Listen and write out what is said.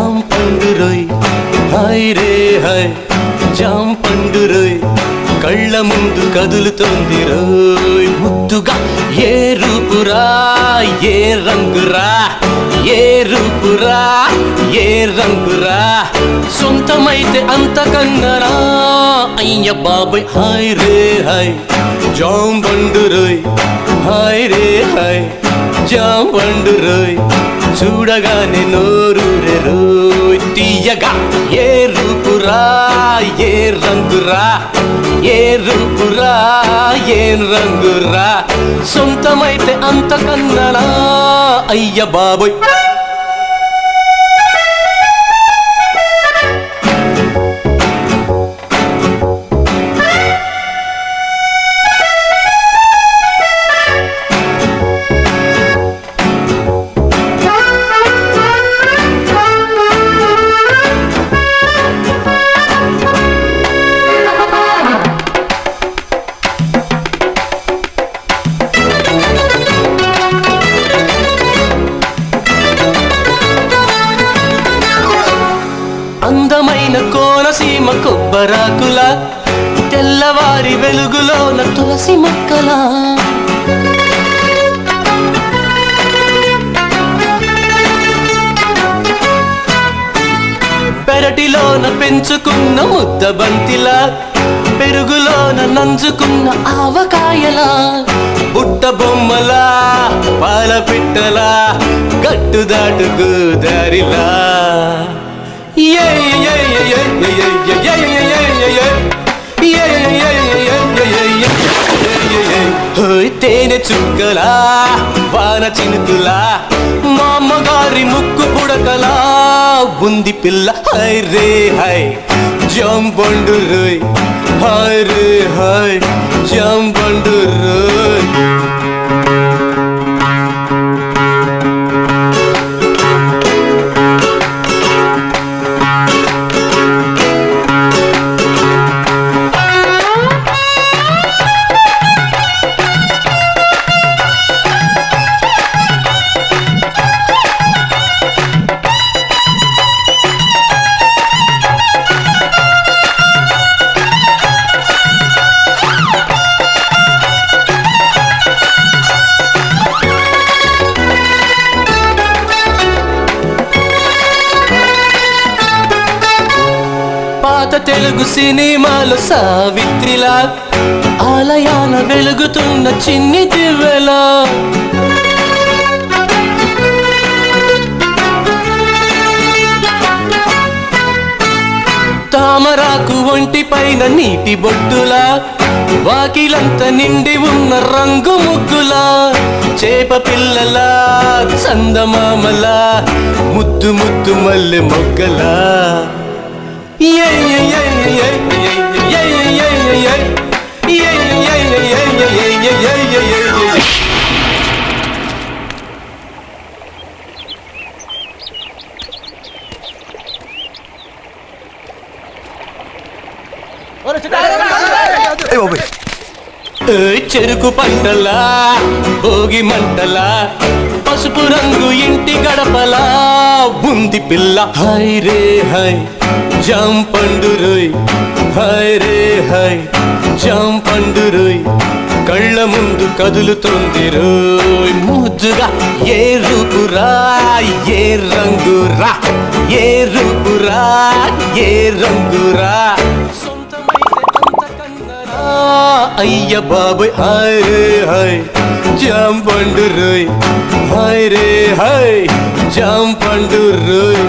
jam పండు రోయ్ hi రే hi jam పండు రోయ్ కళ్ళ ముందు కదులుతోంది రోయ్ ముద్దుగా ఏ రూపురా ఏ రంగురా ఏ రూపురా ఏ రంగురా సొంతమైతే అంతకన్నరా అయ్య బాబాయ్ హాయ్ రే హాయ్ జాం పండు రోయ్ హాయ్ రే హాయ్ జాం పండు రోయ్ చూడగానే నోరూరే రోయ్ తీయగా ఏ రూపురా ఏ రంగురా ఏ రూపురా ఏ రంగురా సొంతమైతే అంతకన్నరా అయ్య బాబోయ్ అందమైన కోనసీమ కొబ్బరాకుల తెల్లవారి వెలుగులోన తులసి మొక్కల పెరటిలోన పెంచుకున్న ముద్ద బంతిలా పెరుగులోన నంజుకున్న ఆవకాయలా బుట్ట బొమ్మలా పాల పిట్టలా గట్టు దాటుకు దారిలా తేనె చుక్కలా వాన చినుకులా మా అమ్మగారి ముక్కు పుడకలా ఉంది పిల్ల హై రే హై జాం పండు రోయ్ హాయ్ రే హాయ్ జాం పండు రోయ్ తెలుగు సినిమాలో సావిత్రిలా ఆలయాన వెలుగుతున్న చిన్ని దివ్వెలా తామరాకు ఒంటి పైన నీటి బొట్టులా వాకిలంత నిండి ఉన్న రంగు ముగ్గులా చేప పిల్లలా చందమామలా ముద్దు ముద్దు మల్లె మొగ్గలా చెరుకు పంటలా భోగి మంటలా పసుపు రంగు ఇంటి గడపలా ఉంది పిల్ల హై రే హై జాం పండు రోయ్ హాయ్ రే హాయ్ జాం పండు రోయ్ కళ్ళ ముందు కదులుతోంది రోయ్ ముద్దుగా ఏ రూపురా ఏ రంగురా ఏ రూపురా ఏ రంగురా అయ్య బాబాయ్ హాయ్ రే హాయ్ జాం పండు రోయ్ హాయ్ రే హాయ్ జాం పండు రోయ్